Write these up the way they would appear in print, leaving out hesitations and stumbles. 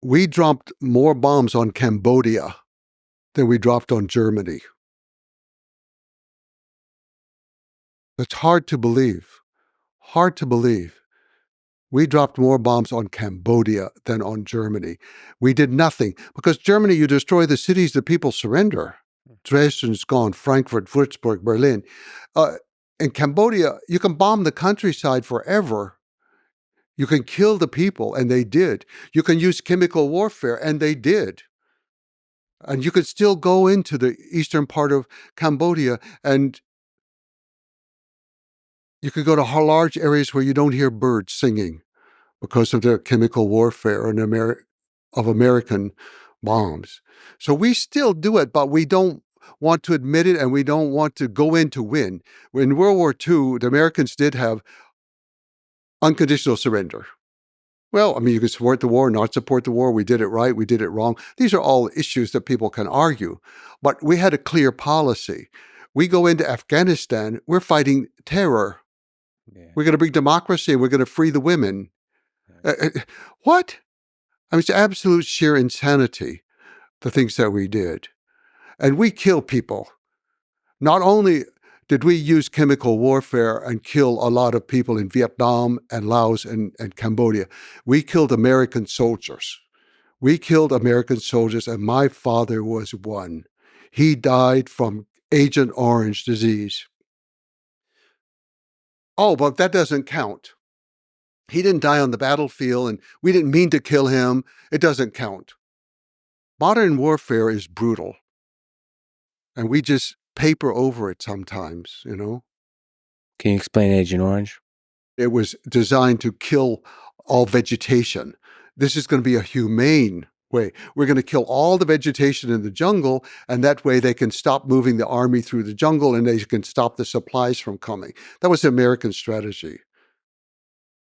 we dropped more bombs on Cambodia than we dropped on Germany. It's hard to believe. Hard to believe. We dropped more bombs on Cambodia than on Germany. We did nothing because Germany, you destroy the cities, the people surrender. Dresden's gone, Frankfurt, Würzburg, Berlin. In Cambodia, you can bomb the countryside forever. You can kill the people, and they did. You can use chemical warfare, and they did. And you could still go into the eastern part of Cambodia, and you could go to large areas where you don't hear birds singing because of the chemical warfare of American bombs. So we still do it, but we don't want to admit it, and we don't want to go in to win. In World War II, the Americans did have unconditional surrender. Well, I mean, you can support the war, not support the war. We did it right. We did it wrong. These are all issues that people can argue. But we had a clear policy. We go into Afghanistan, we're fighting terror. Yeah. We're going to bring democracy. We're going to free the women. What? I mean, it's absolute sheer insanity, the things that we did. And we kill people. Not only did we use chemical warfare and kill a lot of people in Vietnam and Laos and Cambodia, we killed American soldiers. We killed American soldiers, and my father was one. He died from Agent Orange disease. Oh, but that doesn't count. He didn't die on the battlefield, and we didn't mean to kill him. It doesn't count. Modern warfare is brutal, and we just paper over it sometimes, you know? Can you explain Agent Orange? It was designed to kill all vegetation. This is going to be a humane way. We're going to kill all the vegetation in the jungle, and that way they can stop moving the army through the jungle, and they can stop the supplies from coming. That was the American strategy.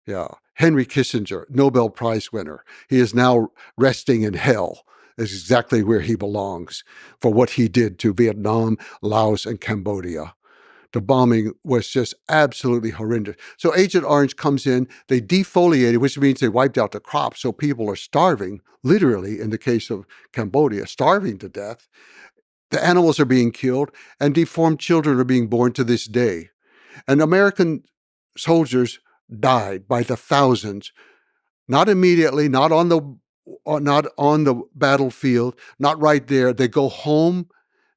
Yeah. Henry Kissinger, Nobel Prize winner. He is now resting in hell. Is exactly where he belongs for what he did to Vietnam, Laos, and Cambodia. The bombing was just absolutely horrendous. So Agent Orange comes in, they defoliated, which means they wiped out the crops, so people are starving, literally, in the case of Cambodia, starving to death. The animals are being killed, and deformed children are being born to this day. And American soldiers died by the thousands, not immediately, not on the battlefield, not right there. They go home,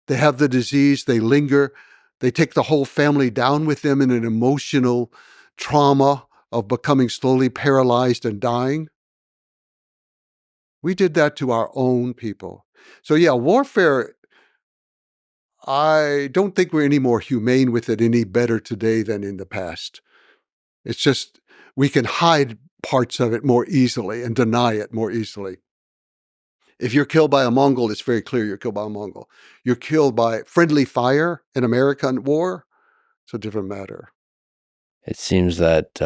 they have the disease, they linger, they take the whole family down with them in an emotional trauma of becoming slowly paralyzed and dying. We did that to our own people. So yeah, warfare, I don't think we're any more humane with it any better today than in the past. It's just we can hide parts of it more easily and deny it more easily. If you're killed by a Mongol, it's very clear you're killed by a Mongol. You're killed by friendly fire in American war, it's a different matter. It seems that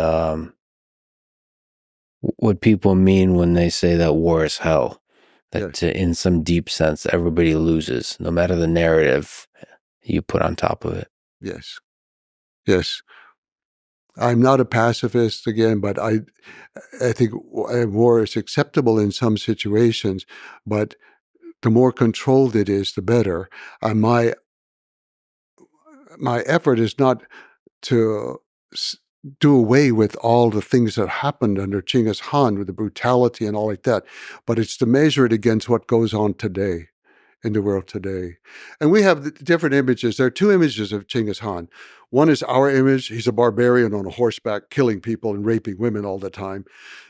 what people mean when they say that war is hell, that yes, in some deep sense, everybody loses, no matter the narrative you put on top of it. Yes. Yes. I'm not a pacifist again, but I think war is acceptable in some situations, but the more controlled it is, the better. My effort is not to do away with all the things that happened under Genghis Khan with the brutality and all like that, but it's to measure it against what goes on today in the world today. And we have different images. There are two images of Genghis Khan. One is our image. He's a barbarian on a horseback, killing people and raping women all the time.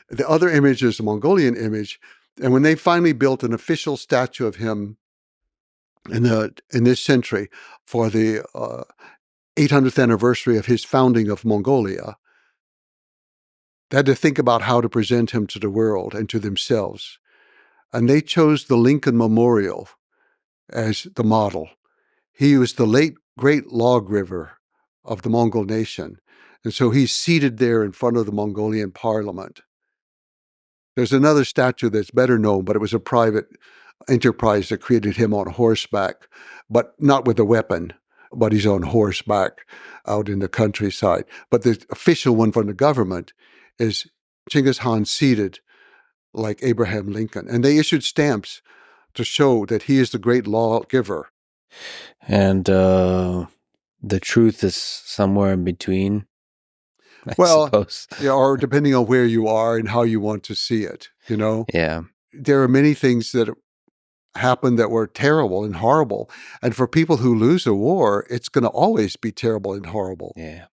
The other image is the Mongolian image. And when they finally built an official statue of him in this century for the 800th anniversary of his founding of Mongolia, they had to think about how to present him to the world and to themselves. And they chose the Lincoln Memorial as the model. He was the late great lawgiver of the Mongol nation. And so he's seated there in front of the Mongolian parliament. There's another statue that's better known, but it was a private enterprise that created him on horseback, but not with a weapon, but he's on horseback out in the countryside. But the official one from the government is Genghis Khan seated like Abraham Lincoln. And they issued stamps to show that he is the great lawgiver. And the truth is somewhere in between, I Well, suppose. yeah, or depending on where you are and how you want to see it, you know? Yeah. There are many things that happened that were terrible and horrible. And for people who lose a war, it's going to always be terrible and horrible. Yeah.